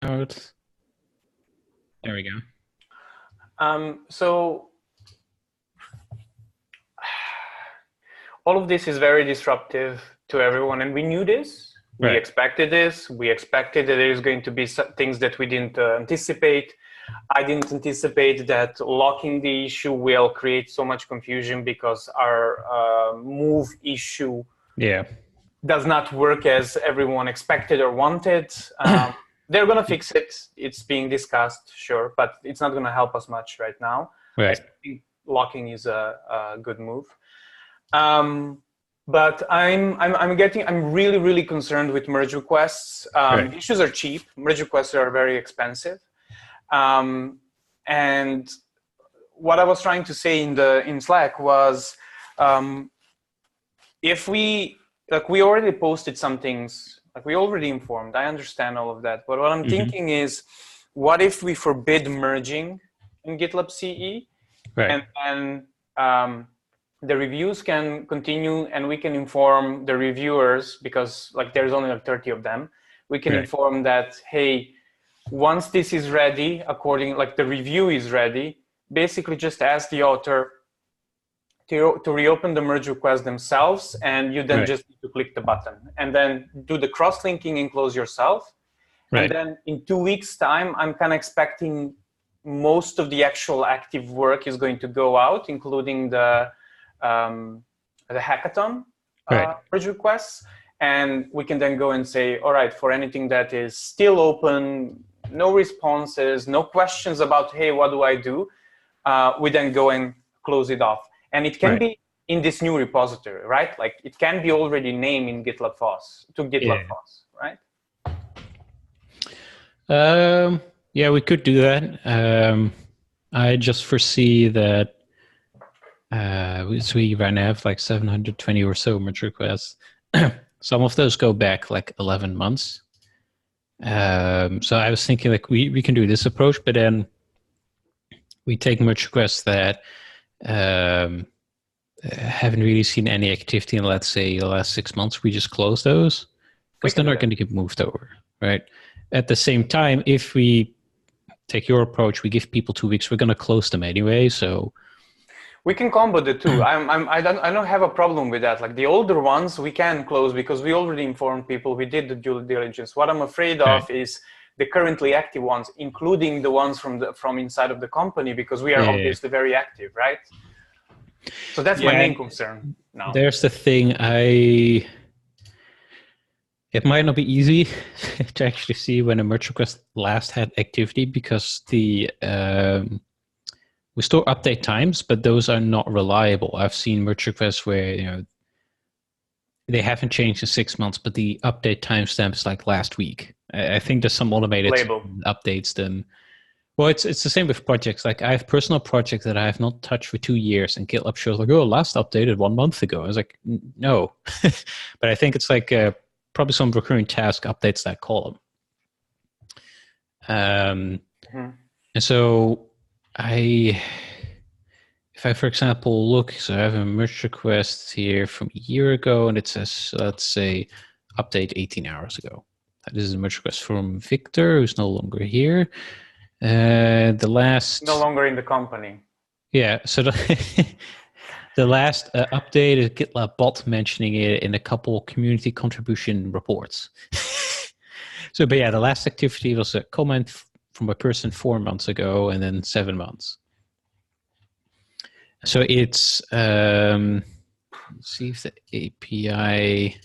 out. There we go. So all of this is very disruptive to everyone, and we knew this. We Right. expected this. We expected that there's going to be some things that we didn't anticipate. I didn't anticipate that locking the issue will create so much confusion because our move issue does not work as everyone expected or wanted. They're going to fix it. It's being discussed, sure, but it's not going to help us much right now. Right. I think locking is a good move. But I'm really concerned with merge requests. Right. Issues are cheap. Merge requests are very expensive. And what I was trying to say in Slack was, if we already posted some things, we already informed. I understand all of that, but what I'm thinking is, what if we forbid merging in GitLab CE, right. and the reviews can continue, and we can inform the reviewers, because there's only 30 of them. We can inform that, hey, once this is ready, the review is ready, basically just ask the author to reopen the merge request themselves, and you then just need to click the button and then do the cross-linking and close yourself. And then in 2 weeks' time, I'm kind of expecting most of the actual active work is going to go out, including the hackathon merge requests. And we can then go and say, all right, for anything that is still open, no responses, no questions about, hey, what do I do? We then go and close it off. And it can be in this new repository, right? It can be already named in GitLab FOSS, to GitLab FOSS, right? Yeah, we could do that. I just foresee that we right now have 720 or so merge requests. Some of those go back 11 months. So I was thinking we can do this approach, but then we take merge requests that haven't really seen any activity in, let's say, the last 6 months. We just close those because they're not going to get moved over, right? At the same time, if we take your approach, we give people 2 weeks, we're going to close them anyway. So we can combo the two. I don't have a problem with that. The older ones we can close because we already informed people. We did the due diligence. What I'm afraid of is the currently active ones, including the ones from inside of the company, because we are obviously very active, right? So that's my main concern now. There's the thing. It might not be easy to actually see when a merge request last had activity, because we store update times, but those are not reliable. I've seen merge requests where they haven't changed in 6 months, but the update timestamp is last week. I think there's some automated updates then. Well, it's the same with projects. I have personal projects that I have not touched for 2 years, and GitLab shows last updated 1 month ago. I was no. But I think it's probably some recurring task updates that column. And so if I, for example, look, so I have a merge request here from a year ago, and it says, let's say, update 18 hours ago. This is a merge request from Victor, who's no longer here. The last... No longer in the company. Yeah, so the last update is GitLab bot mentioning it in a couple community contribution reports. But yeah, the last activity was a comment from a person 4 months ago, and then 7 months. So it's, let's see if the API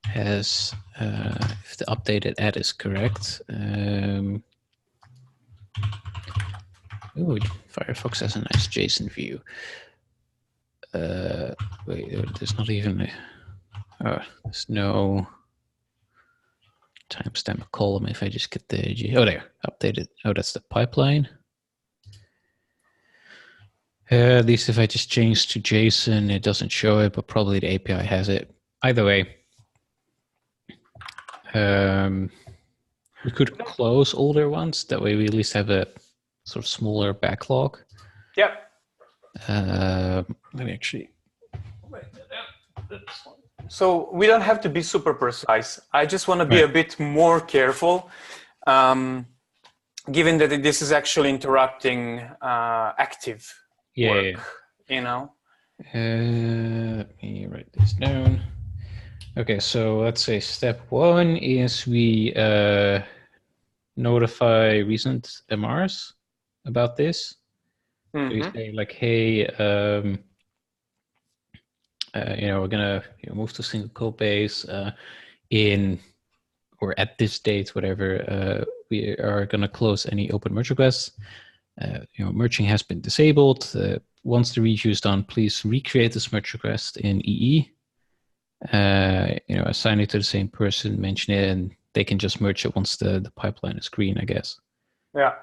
has, if the updated add is correct. Firefox has a nice JSON view. Wait, there's not even there's no timestamp column. If I just get the there, updated. Oh, that's the pipeline. At least if I just change to JSON, it doesn't show it, but probably the API has it. Either way, we could close older ones. That way we at least have a sort of smaller backlog. Yeah. Let me actually write that out. So we don't have to be super precise. I just want to be a bit more careful. given that this is actually interrupting active work, you know? Let me write this down. Okay, so let's say step 1 is we notify recent MRs about this. So you say like, hey, we're gonna move to single code base in or at this date, whatever. We are gonna close any open merge requests. Merging has been disabled. Once the review is done, please recreate this merge request in EE. Assign it to the same person, mention it, and they can just merge it once the pipeline is green, I guess. Yeah.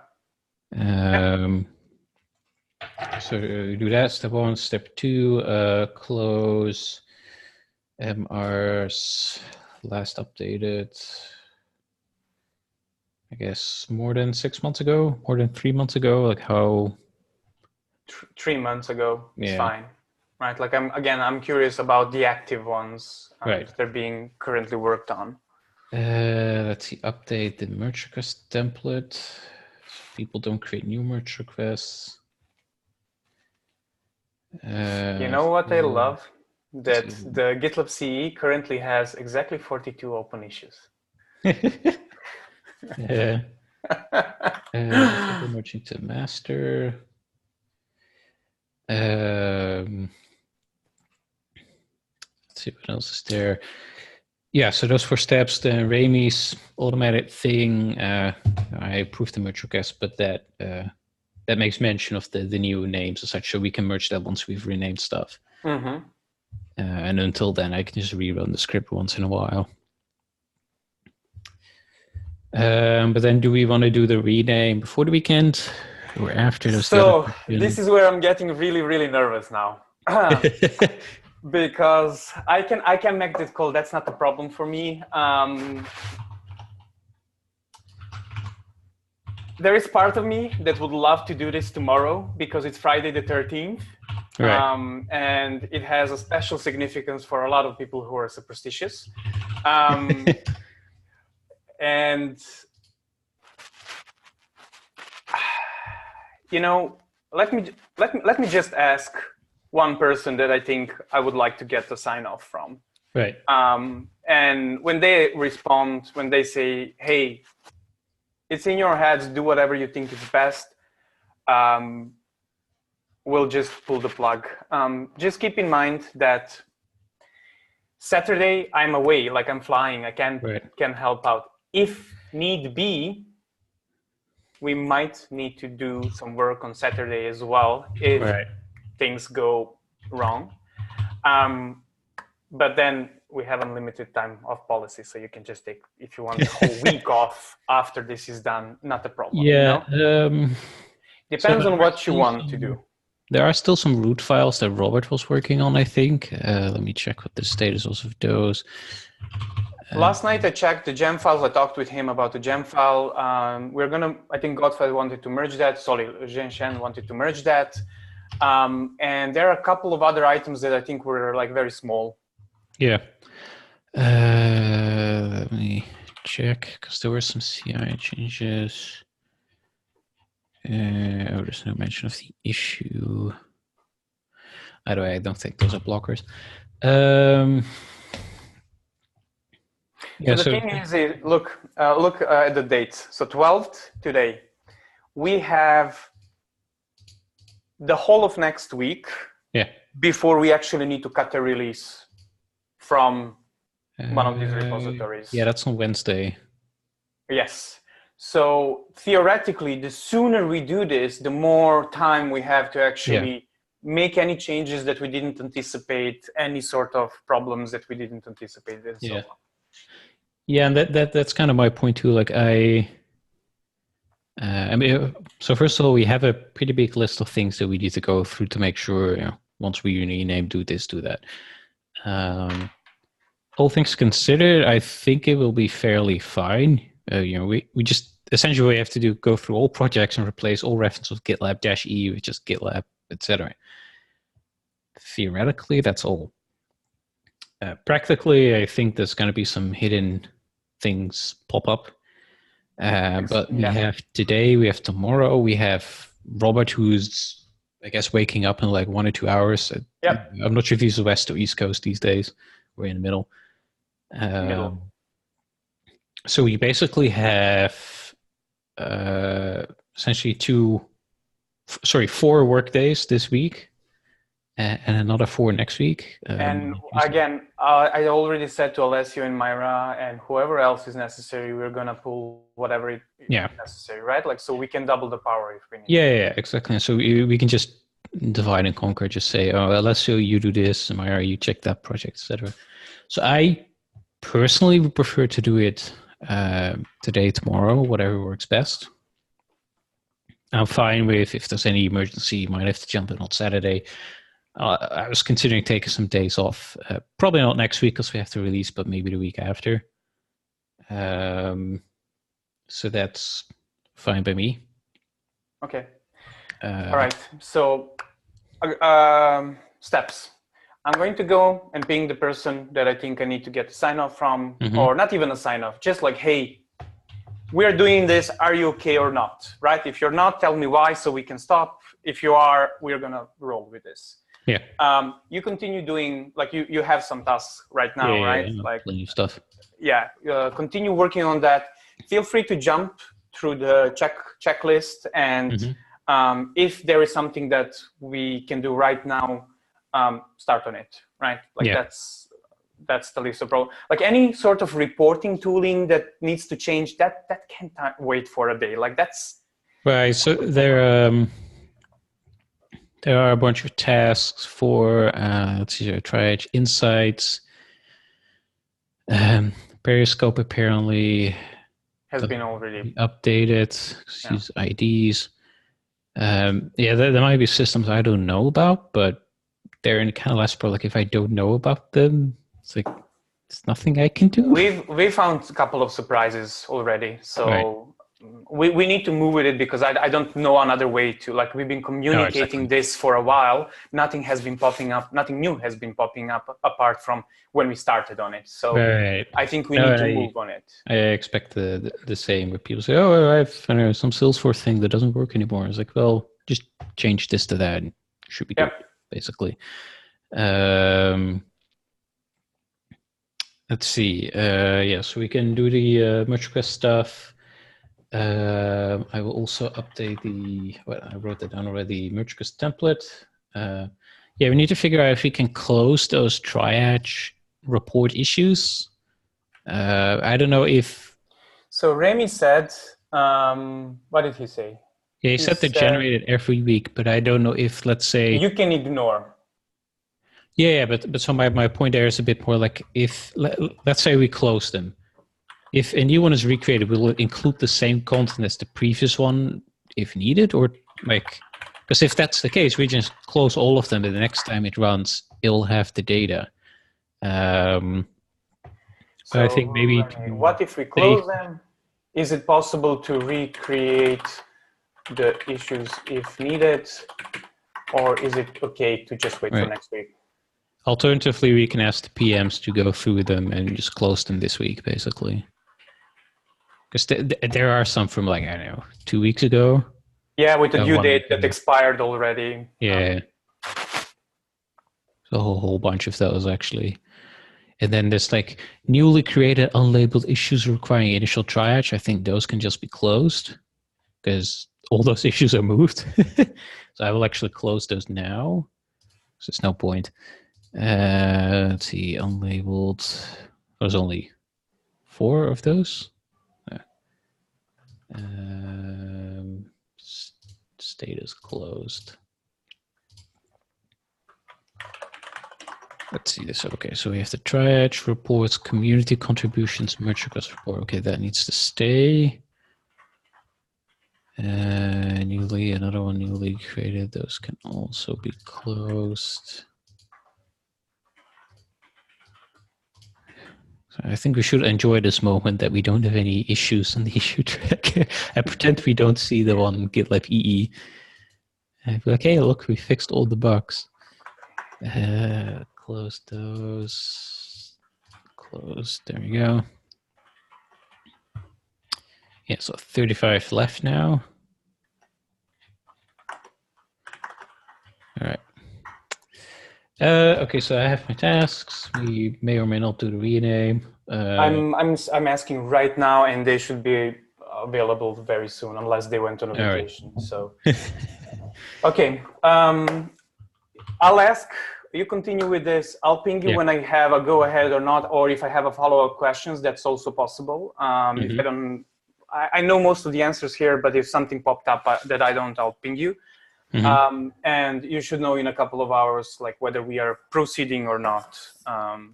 So do that, step 1. Step 2, close MRs last updated, I guess, more than 6 months ago, more than 3 months ago, like how? 3 months ago, it's fine. Right, like I'm curious about the active ones that they're being currently worked on. Let's see, update the merge request template. So people don't create new merge requests. You know what I love? That the GitLab CE currently has exactly 42 open issues. Merging to master. Let's see what else is there. Yeah, so those 4 steps. The Rami's automated thing. I approved the merge request, but that makes mention of the new names and such, so we can merge that once we've renamed stuff. And until then, I can just rerun the script once in a while. But then, do we want to do the rename before the weekend or after? So this is where I'm getting really, really nervous now. Because I can make this call. That's not the problem for me. There is part of me that would love to do this tomorrow because it's Friday the 13th. Right. And it has a special significance for a lot of people who are superstitious. And let me just ask one person that I think I would like to get the sign off from. Right. And when they respond, when they say, hey, it's in your heads, do whatever you think is best, we'll just pull the plug. Just keep in mind that Saturday I'm away, like I'm flying, I can help out. If need be, we might need to do some work on Saturday as well if things go wrong. But then we have unlimited time off policy, so you can just take, if you want, a whole week off after this is done, not a problem. Yeah. Depends on what you want to do. There are still some root files that Robert was working on, I think. Let me check what the status was of those. Last night I checked the gem files. I talked with him about the gem file. I think Godfrey wanted to merge that. Sorry, Zhen Shen wanted to merge that. And there are a couple of other items that I think were like very small. Yeah. Let me check, because there were some CI changes. There's no mention of the issue. By the way, I don't think those are blockers. So the thing is, look at the dates. So 12th today, we have the whole of next week before we actually need to cut a release from one of these repositories. Yeah, that's on Wednesday. Yes. So theoretically, the sooner we do this, the more time we have to actually make any changes that we didn't anticipate, any sort of problems that we didn't anticipate, and so on. Yeah, and that's kind of my point too. Like I mean, so first of all, we have a pretty big list of things that we need to go through to make sure, once we rename, do this, do that. All things considered, I think it will be fairly fine. We just essentially we have to go through all projects and replace all references with GitLab-E with just GitLab, etc. Theoretically, that's all. Practically, I think there's going to be some hidden things pop up. But we have today, we have tomorrow, we have Robert, who's, I guess, waking up in like 1 or 2 hours. Yep. I'm not sure if he's the West or East Coast these days. We're in the middle. So we basically have essentially 4 work days this week. And another 4 next week. And again, I already said to Alessio and Myra and whoever else is necessary, we're going to pull whatever is necessary, right? Like, so we can double the power if we need. Yeah, exactly. So we can just divide and conquer, just say, oh, Alessio, you do this, and Myra, you check that project, etc. So I personally would prefer to do it today, tomorrow, whatever works best. I'm fine with if there's any emergency, you might have to jump in on Saturday. I was considering taking some days off. Probably not next week because we have to release, but maybe the week after. So that's fine by me. Okay. All right. So steps. I'm going to go and ping the person that I think I need to get a sign off from, or not even a sign off, just like, hey, we're doing this. Are you okay or not? Right? If you're not, tell me why so we can stop. If you are, we're going to roll with this. Yeah. You continue doing, like you have some tasks right now, right? Yeah, like plenty of stuff. Yeah. Continue working on that. Feel free to jump through the checklist, and if there is something that we can do right now, start on it, right? Like that's the least of problem. Like any sort of reporting tooling that needs to change, that can't wait for a day. Like that's right. So there are a bunch of tasks for let's see, triage insights. Periscope apparently has been already updated. Use IDs. There might be systems I don't know about, but they're in kind of less pro. Like if I don't know about them, it's like there's nothing I can do. We found a couple of surprises already, so we need to move with it because I don't know another way to, like, we've been communicating this for a while. Nothing has been popping up. Nothing new has been popping up apart from when we started on it. So I think we need to move on it. I expect the same, where people say, oh, I have some Salesforce thing that doesn't work anymore. It's like, well, just change this to that and should be good, basically. Let's see. So we can do the merge request stuff. I will also update I wrote that down already, merge request template. We need to figure out if we can close those triage report issues. I don't know if... So Remy said, what did he say? Yeah, he said they're generated every week, but I don't know if, let's say... You can ignore. Yeah, but so my point there is a bit more like, if, let's say we close them. If a new one is recreated, will it include the same content as the previous one if needed? Or like, because if that's the case, we just close all of them and the next time it runs, it'll have the data. So I think maybe... What if we close them? Is it possible to recreate the issues if needed? Or is it okay to just wait for next week? Alternatively, we can ask the PMs to go through them and just close them this week, basically. Because there are some from, like, I don't know, 2 weeks ago. Yeah, with the due date that expired already. Yeah. So a whole bunch of those, actually. And then there's, like, newly created unlabeled issues requiring initial triage. I think those can just be closed because all those issues are moved. So I will actually close those now. So there's no point. Let's see, unlabeled. There's only 4 of those. Status closed. Let's see this. Okay, so we have the triage reports, community contributions, merge request report. Okay, that needs to stay. Another one newly created. Those can also be closed. So I think we should enjoy this moment that we don't have any issues on the issue track and pretend we don't see them on GitLab EE. And be like, hey, look, we fixed all the bugs. Close those. Close. There we go. Yeah, so 35 left now. All right. Okay, so I have my tasks. We may or may not do the rename. I'm asking right now, and they should be available very soon, unless they went on a vacation. Right. So, okay. I'll ask. You continue with this. I'll ping you when I have a go ahead or not, or if I have a follow-up questions. That's also possible. If I don't, I know most of the answers here, but if something popped up that I don't, I'll ping you. And you should know in a couple of hours, like whether we are proceeding or not.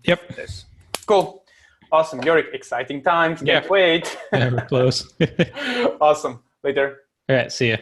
Yep. This. Cool. Awesome. Yorick, exciting times. Can't wait. We're close. Awesome. Later. All right. See ya.